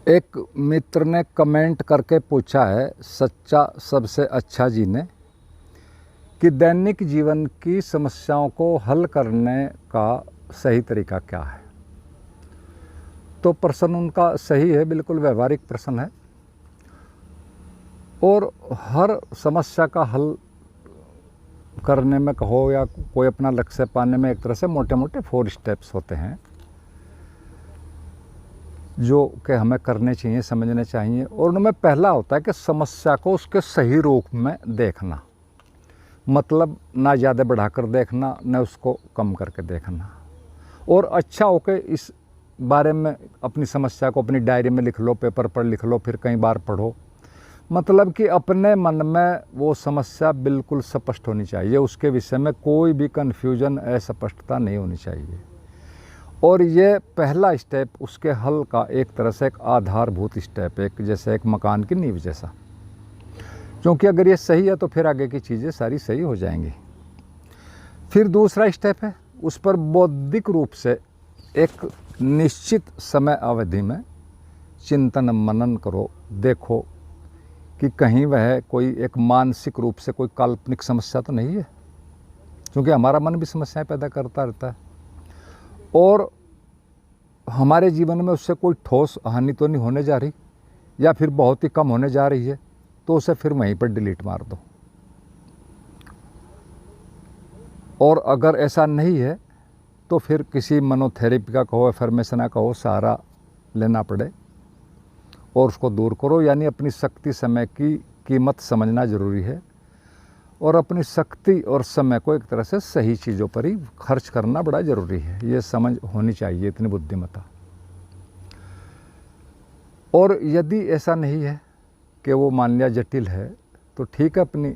एक मित्र ने कमेंट करके पूछा है, सच्चा सबसे अच्छा जीने, कि दैनिक जीवन की समस्याओं को हल करने का सही तरीका क्या है। तो प्रश्न उनका सही है, बिल्कुल व्यवहारिक प्रश्न है। और हर समस्या का हल करने में कहो या कोई अपना लक्ष्य पाने में एक तरह से मोटे मोटे 4 स्टेप्स होते हैं जो कि हमें करने चाहिए, समझने चाहिए। और उनमें पहला होता है कि समस्या को उसके सही रूप में देखना, मतलब ना ज़्यादा बढ़ाकर देखना, ना उसको कम करके देखना। और अच्छा होकर इस बारे में अपनी समस्या को अपनी डायरी में लिख लो, पेपर पर लिख लो, फिर कई बार पढ़ो। मतलब कि अपने मन में वो समस्या बिल्कुल स्पष्ट होनी चाहिए, उसके विषय में कोई भी कन्फ्यूजन, अस्पष्टता नहीं होनी चाहिए। और ये पहला स्टेप उसके हल का एक तरह से एक आधारभूत स्टेप, एक जैसे एक मकान की नींव जैसा। क्योंकि अगर ये सही है तो फिर आगे की चीज़ें सारी सही हो जाएंगी। फिर दूसरा स्टेप है, उस पर बौद्धिक रूप से एक निश्चित समय अवधि में चिंतन मनन करो। देखो कि कहीं वह कोई एक मानसिक रूप से कोई काल्पनिक समस्या तो नहीं है, क्योंकि हमारा मन भी समस्याएं पैदा करता रहता है और हमारे जीवन में उससे कोई ठोस हानि तो नहीं होने जा रही, या फिर बहुत ही कम होने जा रही है, तो उसे फिर वहीं पर डिलीट मार दो। और अगर ऐसा नहीं है तो फिर किसी मनोथेरेपी का कहो, एफर्मेशन का कहो, सहारा लेना पड़े और उसको दूर करो। यानी अपनी शक्ति समय की कीमत समझना ज़रूरी है और अपनी शक्ति और समय को एक तरह से सही चीज़ों पर ही खर्च करना बड़ा ज़रूरी है। ये समझ होनी चाहिए, इतनी बुद्धिमत्ता। और यदि ऐसा नहीं है कि वो मान लिया जटिल है, तो ठीक है, अपनी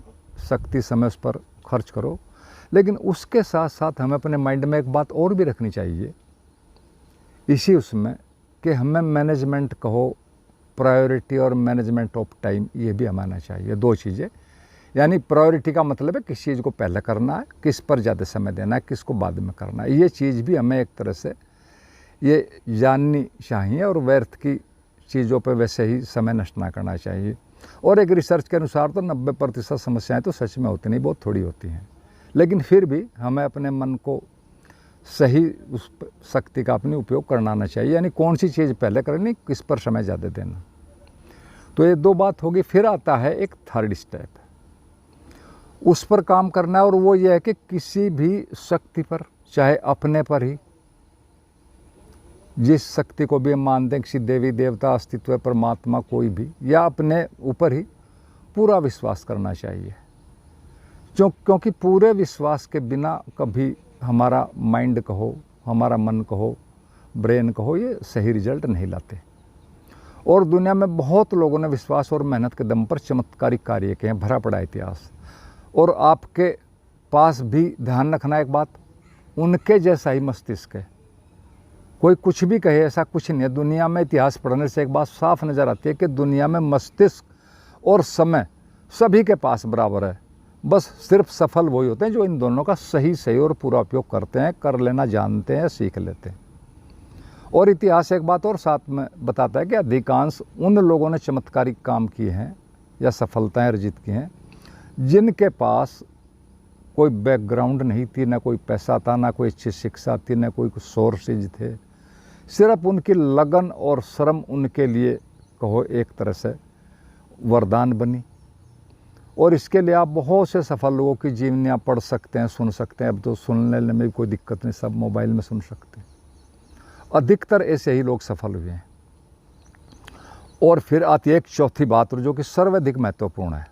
शक्ति समय उस पर खर्च करो। लेकिन उसके साथ साथ हमें अपने माइंड में एक बात और भी रखनी चाहिए इसी उसमें, कि हमें मैनेजमेंट कहो, प्रायोरिटी और मैनेजमेंट ऑफ टाइम, ये भी हमें आना चाहिए। 2 चीज़ें, यानी प्रायोरिटी का मतलब है किस चीज़ को पहले करना है, किस पर ज़्यादा समय देना है, किसको बाद में करना है। ये चीज़ भी हमें एक तरह से ये जाननी चाहिए और व्यर्थ की चीज़ों पर वैसे ही समय नष्ट ना करना चाहिए। और एक रिसर्च के अनुसार तो 90% समस्याएं तो सच में होती नहीं, बहुत थोड़ी होती हैं। लेकिन फिर भी हमें अपने मन को सही उस शक्ति का अपनी उपयोग करना आना चाहिए, यानी कौन सी चीज़ पहले करनी, किस पर समय ज़्यादा देना। तो ये 2 बात होगी। फिर आता है एक 3rd स्टेप, उस पर काम करना है। और वो ये है कि किसी भी शक्ति पर, चाहे अपने पर ही, जिस शक्ति को भी हम मानते हैं, किसी देवी देवता, अस्तित्व, परमात्मा, कोई भी, या अपने ऊपर ही पूरा विश्वास करना चाहिए। क्योंकि पूरे विश्वास के बिना कभी हमारा माइंड कहो, हमारा मन कहो, ब्रेन कहो, ये सही रिजल्ट नहीं लाते। और दुनिया में बहुत लोगों ने विश्वास और मेहनत के दम पर चमत्कारिक कार्य किए हैं, भरा पड़ा इतिहास। और आपके पास भी ध्यान रखना एक बात, उनके जैसा ही मस्तिष्क है। कोई कुछ भी कहे, ऐसा कुछ नहीं है। दुनिया में इतिहास पढ़ने से एक बात साफ नज़र आती है कि दुनिया में मस्तिष्क और समय सभी के पास बराबर है। बस सिर्फ सफल वही होते हैं जो इन दोनों का सही और पूरा उपयोग करते हैं, कर लेना जानते हैं, सीख लेते हैं। और इतिहास एक बात और साथ में बताता है कि अधिकांश उन लोगों ने चमत्कारिक काम किए हैं या सफलताएं अर्जित की हैं जिनके पास कोई बैकग्राउंड नहीं थी, ना कोई पैसा था, ना कोई अच्छी शिक्षा थी, ना कोई सोर्सेज थे। सिर्फ उनकी लगन और श्रम उनके लिए कहो एक तरह से वरदान बनी। और इसके लिए आप बहुत से सफल लोगों की जीवनियाँ पढ़ सकते हैं, सुन सकते हैं। अब तो सुनने में भी कोई दिक्कत नहीं, सब मोबाइल में सुन सकते हैं। अधिकतर ऐसे ही लोग सफल हुए हैं। और फिर आती है एक चौथी बात, जो कि सर्वाधिक महत्वपूर्ण है,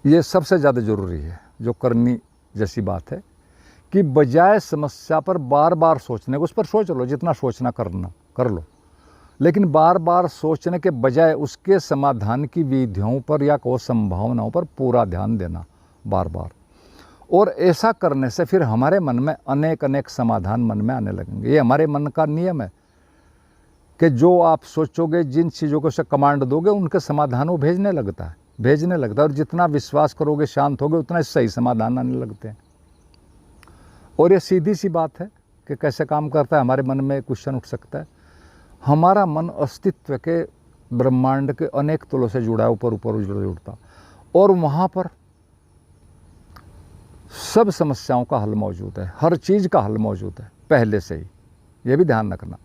ये सबसे ज़्यादा ज़रूरी है, जो करनी जैसी बात है, कि बजाय समस्या पर बार बार सोचने को, उस पर सोच लो, जितना सोचना करना कर लो, लेकिन बार बार सोचने के बजाय उसके समाधान की विधियों पर या को संभावनाओं पर पूरा ध्यान देना बार बार। और ऐसा करने से फिर हमारे मन में अनेक समाधान मन में आने लगेंगे। ये हमारे मन का नियम है कि जो आप सोचोगे, जिन चीज़ों को से कमांड दोगे, उनके समाधान वो भेजने लगता है। और जितना विश्वास करोगे, शांत होगे, उतना सही समाधान आने लगते हैं। और ये सीधी सी बात है कि कैसे काम करता है। हमारे मन में क्वेश्चन उठ सकता है हमारा मन अस्तित्व के ब्रह्मांड के अनेक तलों से जुड़ा है, ऊपर ऊपर जुड़ता, और वहाँ पर सब समस्याओं का हल मौजूद है, हर चीज़ का हल मौजूद है पहले से ही। ये भी ध्यान रखना,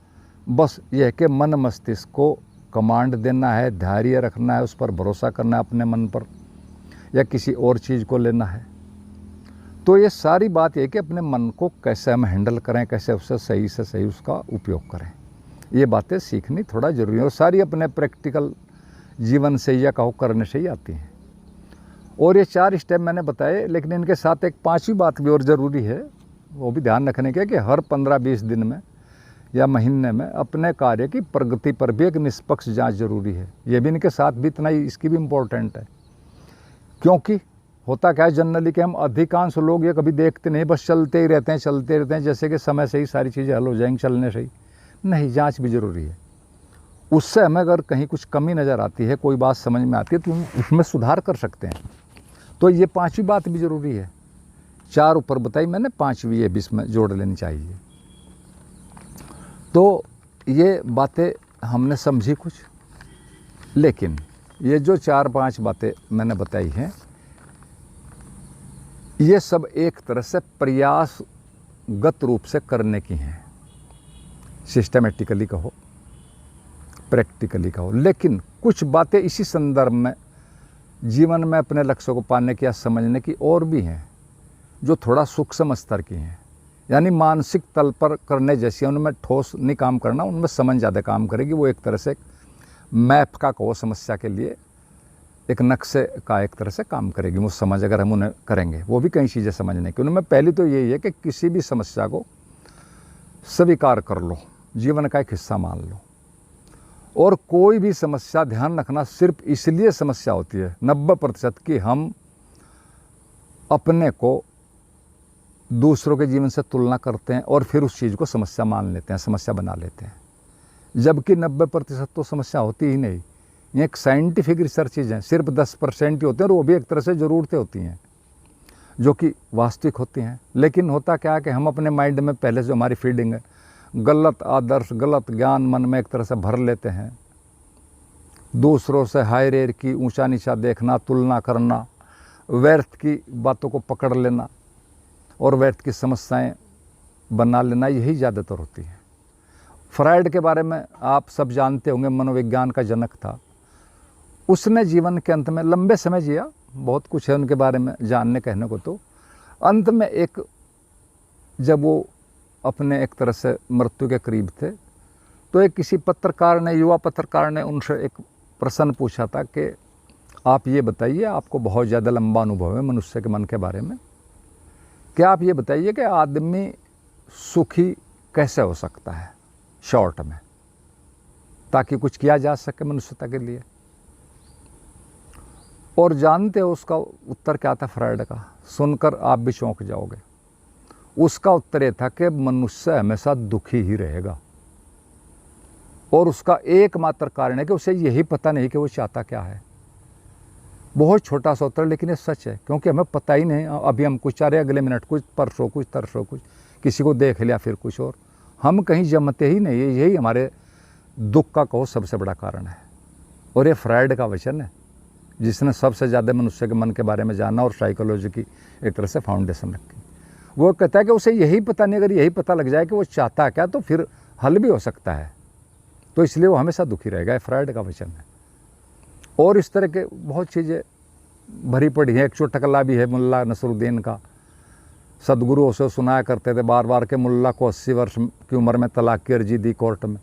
बस यह है कि मन मस्तिष्क को कमांड देना है, धैर्य रखना है, उस पर भरोसा करना है अपने मन पर, या किसी और चीज़ को लेना है। तो ये सारी बात ये कि अपने मन को कैसे हम हैंडल करें, कैसे उससे सही से सही उसका उपयोग करें, ये बातें सीखनी थोड़ा ज़रूरी है, और सारी अपने प्रैक्टिकल जीवन से या कहो करने से ही आती हैं। और ये 4 स्टेप मैंने बताए, लेकिन इनके साथ एक 5वीं बात भी और ज़रूरी है, वो भी ध्यान रखने के कि हर 15-20 दिन में या महीने में अपने कार्य की प्रगति पर भी एक निष्पक्ष जांच जरूरी है। ये भी इनके साथ भी इतना ही, इसकी भी इम्पोर्टेंट है। क्योंकि होता क्या है जनरली कि हम अधिकांश लोग ये कभी देखते नहीं, बस चलते ही रहते हैं, जैसे कि समय से ही सारी चीज़ें हल हो जाएंगी, चलने से ही नहीं। जांच भी ज़रूरी है, उससे हमें अगर कहीं कुछ कमी नज़र आती है, कोई बात समझ में आती है, तो उसमें सुधार कर सकते हैं। तो ये 5वीं बात भी ज़रूरी है। 4 ऊपर बताई मैंने, 5वीं ये भी इसमें जोड़ लेनी चाहिए। तो ये बातें हमने समझी कुछ, लेकिन ये जो 4-5 बातें मैंने बताई हैं, ये सब एक तरह से प्रयासगत रूप से करने की हैं, सिस्टमेटिकली कहो, प्रैक्टिकली कहो। लेकिन कुछ बातें इसी संदर्भ में जीवन में अपने लक्ष्य को पाने की या समझने की और भी हैं, जो थोड़ा सूक्ष्म स्तर की हैं, यानी मानसिक तल पर करने जैसी, उनमें ठोस नहीं काम करना, उनमें समझ ज़्यादा काम करेगी। वो एक तरह से मैप का कहो समस्या के लिए, एक नक्शे का एक तरह से काम करेगी वो समझ, अगर हम उन्हें करेंगे। वो भी कई चीज़ें समझने की, उनमें पहली तो यही है कि किसी भी समस्या को स्वीकार कर लो, जीवन का एक हिस्सा मान लो। और कोई भी समस्या, ध्यान रखना, सिर्फ इसलिए समस्या होती है 90% की, हम अपने को दूसरों के जीवन से तुलना करते हैं और फिर उस चीज़ को समस्या मान लेते हैं, समस्या बना लेते हैं, जबकि 90% तो समस्या होती ही नहीं। ये एक साइंटिफिक रिसर्चेज हैं, सिर्फ 10% ही होते हैं, और वो भी एक तरह से ज़रूरतें होती हैं जो कि वास्तविक होती हैं। लेकिन होता क्या है कि हम अपने माइंड में पहले जो हमारी फीडिंग है, गलत आदर्श, गलत ज्ञान मन में एक तरह से भर लेते हैं। दूसरों से हायरार्की, ऊंचा नीचा देखना, तुलना करना, व्यर्थ की बातों को पकड़ लेना और व्यर्थ की समस्याएं बना लेना, यही ज़्यादातर होती है। फ्रायड के बारे में आप सब जानते होंगे, मनोविज्ञान का जनक था। उसने जीवन के अंत में लंबे समय जिया, बहुत कुछ है उनके बारे में जानने कहने को। तो अंत में एक, जब वो अपने एक तरह से मृत्यु के करीब थे, तो एक किसी पत्रकार ने, युवा पत्रकार ने उनसे एक प्रश्न पूछा था कि आप ये बताइए, आपको बहुत ज़्यादा लंबा अनुभव है मनुष्य के मन के बारे में, क्या आप ये बताइए कि आदमी सुखी कैसे हो सकता है शॉर्ट में, ताकि कुछ किया जा सके मनुष्यता के लिए। और जानते हो उसका उत्तर क्या था फ्रायड का? सुनकर आप भी चौंक जाओगे। उसका उत्तर ये था कि मनुष्य हमेशा दुखी ही रहेगा, और उसका एकमात्र कारण है कि उसे यही पता नहीं कि वो चाहता क्या है। बहुत छोटा सा उत्तर, लेकिन ये सच है, क्योंकि हमें पता ही नहीं। अभी हम कुछ चाह रहे, अगले मिनट कुछ, परसों कुछ, तरसों कुछ, किसी को देख लिया फिर कुछ और, हम कहीं जमते ही नहीं। यही हमारे दुख का कहो सबसे बड़ा कारण है। और ये फ्रायड का वचन है, जिसने सबसे ज़्यादा मनुष्य के मन के बारे में जाना और साइकोलॉजी की एक तरह से फाउंडेशन रखी। वो कहता है कि उसे यही पता नहीं, अगर यही पता लग जाए कि वो चाहता क्या, तो फिर हल भी हो सकता है, तो इसलिए वो हमेशा दुखी रहेगा। फ्रायड का वचन है। और इस तरह के बहुत चीज़ें भरी पड़ी हैं। एक चुटकुला भी है मुल्ला नसरुद्दीन का, सदगुरुओं से सुनाया करते थे बार बार के मुल्ला को 80 वर्ष की उम्र में तलाक की अर्जी दी कोर्ट में।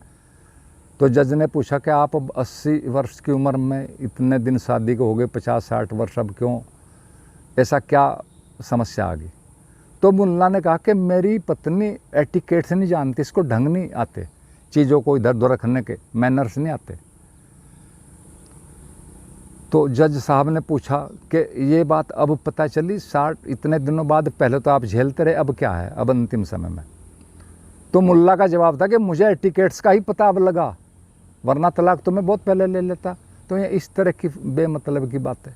तो जज ने पूछा कि आप अब 80 वर्ष की उम्र में, इतने दिन शादी को हो गए, 50-60 वर्ष, अब क्यों, ऐसा क्या समस्या आ गई? तो मुल्ला ने कहा कि मेरी पत्नी एटिकेट से नहीं जानती, इसको ढंग नहीं आते, चीज़ों को इधर उधर रखने के मैनर्स नहीं आते। तो जज साहब ने पूछा कि ये बात अब पता चली 60 इतने दिनों बाद, पहले तो आप झेलते रहे, अब क्या है, अब अंतिम समय में? तो मुल्ला का जवाब था कि मुझे एटिकेट्स का ही पता अब लगा, वरना तलाक तो मैं बहुत पहले ले लेता। तो ये इस तरह की बेमतलब की बात है।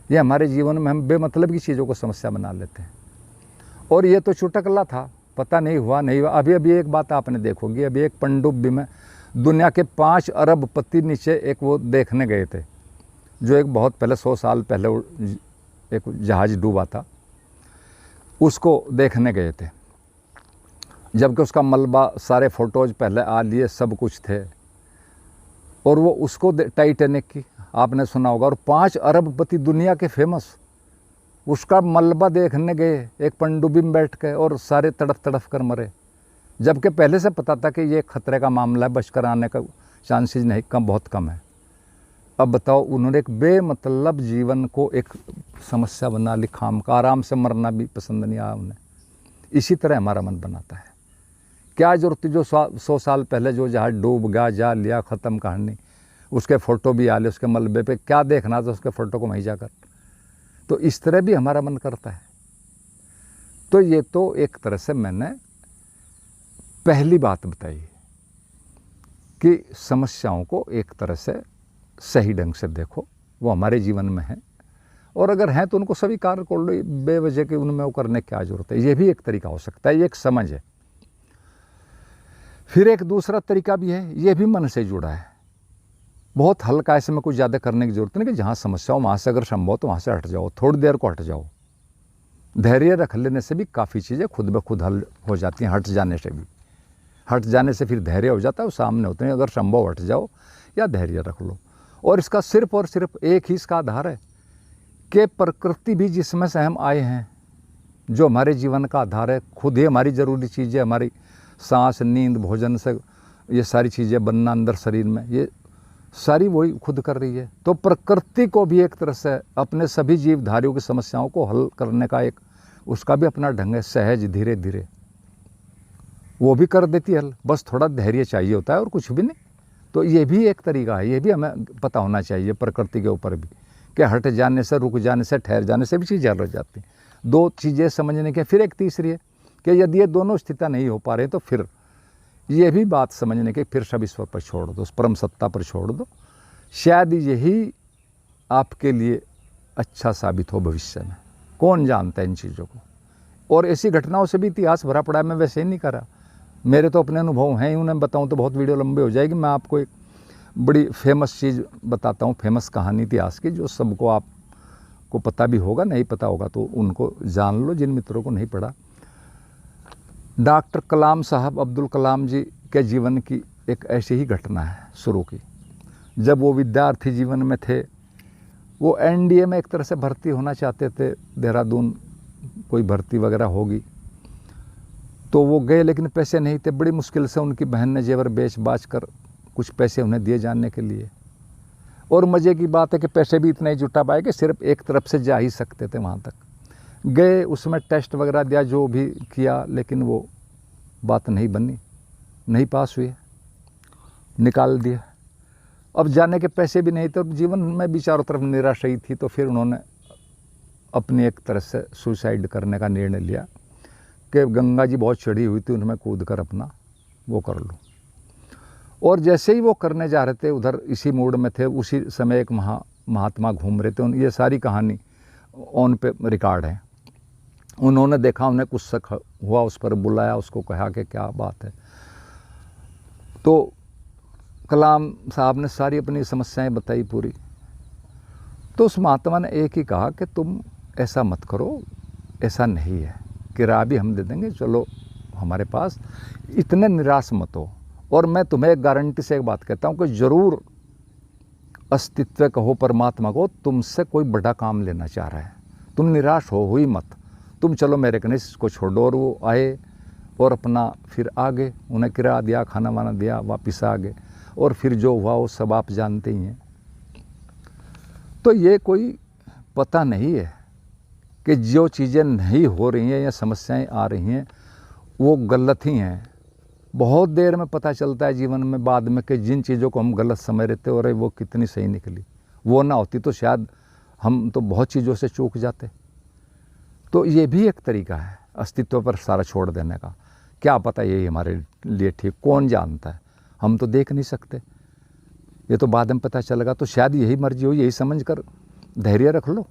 ये हमारे जीवन में हम बेमतलब की चीज़ों को समस्या बना लेते हैं। और ये तो चुटकुला था, पता नहीं हुआ नहीं हुआ। अभी अभी एक बात आपने देखोगी, अभी एक पनडुब्बी में दुनिया के 5 अरबपति नीचे एक वो देखने गए थे, जो एक बहुत पहले 100 साल पहले एक जहाज़ डूबा था, उसको देखने गए थे। जबकि उसका मलबा, सारे फ़ोटोज़ पहले आ लिए, सब कुछ थे, और वो उसको टाइटैनिक की आपने सुना होगा, और 5 अरबपति दुनिया के फेमस उसका मलबा देखने गए एक पनडुब्बी में बैठ के, और सारे तड़फ तड़फ कर मरे। जबकि पहले से पता था कि ये खतरे का मामला है, बचकर आने का चांसेस नहीं, बहुत कम है। अब बताओ, उन्होंने एक बेमतलब जीवन को एक समस्या बना ली, खाम का आराम से मरना भी पसंद नहीं आया उन्हें। इसी तरह हमारा मन बनाता है। क्या जरूरत थी जो 100 साल पहले जो जहाज डूब गया, जा लिया, ख़त्म कहानी, उसके फ़ोटो भी आ ले उसके मलबे पे, क्या देखना था उसके फ़ोटो को वहीं जाकर। तो इस तरह भी हमारा मन करता है। तो ये तो एक तरह से मैंने पहली बात बताई कि समस्याओं को एक तरह से सही ढंग से देखो, वो हमारे जीवन में है, और अगर हैं तो उनको स्वीकार कर लो, बेवजह के उनमें वो करने की क्या जरूरत है। ये भी एक तरीका हो सकता है, ये एक समझ है। फिर एक दूसरा तरीका भी है, ये भी मन से जुड़ा है, बहुत हल्का, ऐसे में कुछ ज़्यादा करने की जरूरत नहीं, कि जहाँ समस्या हो वहाँ से अगर संभव तो वहाँ से हट जाओ, थोड़ी देर को हट जाओ। धैर्य रख लेने से भी काफ़ी चीज़ें खुद ब खुद हल हो जाती हैं, हट जाने से भी। हट जाने से फिर धैर्य हो जाता है, वो सामने होते हैं। अगर संभव हट जाओ या धैर्य रख लो। और इसका सिर्फ और सिर्फ एक ही इसका आधार है कि प्रकृति भी जिसमें से हम आए हैं, जो हमारे जीवन का आधार है, खुद ही हमारी ज़रूरी चीज़ें, हमारी सांस, नींद, भोजन से ये सारी चीज़ें बनना अंदर शरीर में, ये सारी वही खुद कर रही है। तो प्रकृति को भी एक तरह से अपने सभी जीवधारियों की समस्याओं को हल करने का एक उसका भी अपना ढंग है, सहज, धीरे धीरे वो भी कर देती है हल। बस थोड़ा धैर्य चाहिए होता है और कुछ भी नहीं। तो ये भी एक तरीका है, ये भी हमें पता होना चाहिए प्रकृति के ऊपर भी, कि हट जाने से, रुक जाने से, ठहर जाने से भी चीज़ें हल हो जाती हैं। दो चीज़ें समझने के, फिर एक तीसरी है कि यदि ये दोनों स्थितियाँ नहीं हो पा रही तो फिर ये भी बात समझने के, फिर सब ईश्वर पर छोड़ दो, उस परम सत्ता पर छोड़ दो। शायद यही आपके लिए अच्छा साबित हो भविष्य में, कौन जानता है इन चीज़ों को। और ऐसी घटनाओं से भी इतिहास भरा पड़ा है, मैं वैसे ही नहीं करा, मेरे तो अपने अनुभव हैं ही, उन्हें बताऊं तो बहुत वीडियो लंबी हो जाएगी। मैं आपको एक बड़ी फेमस चीज़ बताता हूं, फेमस कहानी इतिहास की, जो सबको आपको पता भी होगा, नहीं पता होगा तो उनको जान लो, जिन मित्रों को नहीं पढ़ा। डॉक्टर कलाम साहब, अब्दुल कलाम जी के जीवन की एक ऐसी ही घटना है शुरू की। जब वो विद्यार्थी जीवन में थे, वो एनडीए में एक तरह से भर्ती होना चाहते थे, देहरादून कोई भर्ती वगैरह होगी, तो वो गए, लेकिन पैसे नहीं थे। बड़ी मुश्किल से उनकी बहन ने जेवर बेच बाच कर कुछ पैसे उन्हें दिए जाने के लिए। और मज़े की बात है कि पैसे भी इतने ही जुटा पाए कि सिर्फ एक तरफ से जा ही सकते थे वहाँ तक। गए, उसमें टेस्ट वगैरह दिया, जो भी किया, लेकिन वो बात नहीं बनी, नहीं पास हुए, निकाल दिया। अब जाने के पैसे भी नहीं थे, जीवन में भी चारों तरफ निराशा ही थी। तो फिर उन्होंने अपनी एक तरह से सुसाइड करने का निर्णय लिया कि गंगा जी बहुत चढ़ी हुई थी, उनमें कूद कर अपना वो कर लो। और जैसे ही वो करने जा रहे थे, उधर इसी मूड में थे, उसी समय एक महात्मा घूम रहे थे। ये सारी कहानी ऑन पे रिकॉर्ड है। उन्होंने देखा, उन्हें कुछ शक हुआ, उस पर बुलाया, उसको कहा कि क्या बात है। तो कलाम साहब ने सारी अपनी समस्याएं बताई पूरी। तो उस महात्मा ने एक ही कहा कि तुम ऐसा मत करो, ऐसा नहीं है, किराया भी हम दे देंगे, चलो हमारे पास, इतने निराश मत हो। और मैं तुम्हें एक गारंटी से एक बात कहता हूँ कि ज़रूर अस्तित्व कहो परमात्मा को, तुमसे कोई बड़ा काम लेना चाह रहा है। तुम निराश हो हुई मत, तुम चलो मेरे कने, इसको छोड़ो। और वो आए और अपना फिर आ गए, उन्हें किराया दिया, खाना वाना दिया, वापस आ गए। और फिर जो हुआ वो सब आप जानते ही हैं। तो ये कोई पता नहीं है कि जो चीज़ें नहीं हो रही हैं या समस्याएं आ रही हैं वो गलत ही हैं। बहुत देर में पता चलता है जीवन में बाद में कि जिन चीज़ों को हम गलत समझ रहे थे, और वो कितनी सही निकली। वो ना होती तो शायद हम तो बहुत चीज़ों से चूक जाते। तो ये भी एक तरीका है अस्तित्व पर सारा छोड़ देने का। क्या पता यही हमारे लिए ठीक, कौन जानता है, हम तो देख नहीं सकते, ये तो बाद में पता चलेगा। तो शायद यही मर्जी हो, यही समझ कर धैर्य रख लो।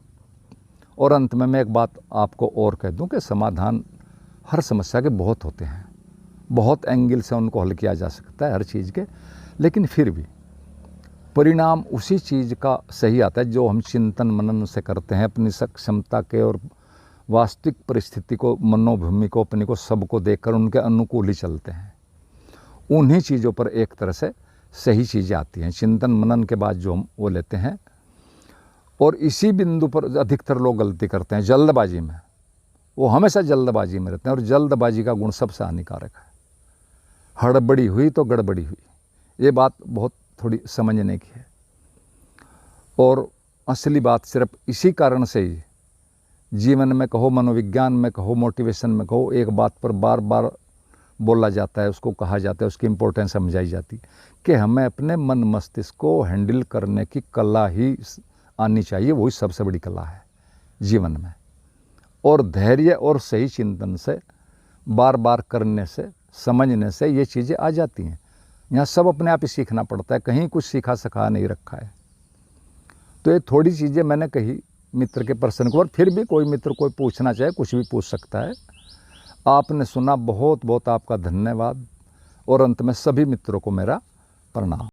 और अंत में मैं एक बात आपको और कह दूं कि समाधान हर समस्या के बहुत होते हैं, बहुत एंगल से उनको हल किया जा सकता है हर चीज़ के, लेकिन फिर भी परिणाम उसी चीज़ का सही आता है जो हम चिंतन मनन से करते हैं, अपनी सक्षमता के और वास्तविक परिस्थिति को, मनोभूमि को, अपने को, सबको देखकर उनके अनुकूल ही चलते हैं। उन्हीं चीज़ों पर एक तरह से सही चीज़ें आती हैं। चिंतन मनन के बाद जो हम वो लेते हैं, और इसी बिंदु पर अधिकतर लोग गलती करते हैं जल्दबाजी में। वो हमेशा जल्दबाजी में रहते हैं, और जल्दबाजी का गुण सबसे हानिकारक है। हड़बड़ी हुई तो गड़बड़ी हुई, ये बात बहुत थोड़ी समझने की है। और असली बात सिर्फ इसी कारण से ही जीवन में कहो, मनोविज्ञान में कहो, मोटिवेशन में कहो, एक बात पर बार बार बोला जाता है, उसको कहा जाता है, उसकी इम्पोर्टेंस समझाई जाती है कि हमें अपने मन मस्तिष्क को हैंडल करने की कला ही आनी चाहिए। वही सबसे बड़ी कला है जीवन में। और धैर्य और सही चिंतन से, बार बार करने से, समझने से ये चीज़ें आ जाती हैं। यहाँ सब अपने आप ही सीखना पड़ता है, कहीं कुछ सीखा सखा नहीं रखा है। तो ये थोड़ी चीज़ें मैंने कही मित्र के प्रश्न को, और फिर भी कोई मित्र कोई पूछना चाहे कुछ भी पूछ सकता है। आपने सुना, बहुत बहुत आपका धन्यवाद। और अंत में सभी मित्रों को मेरा प्रणाम।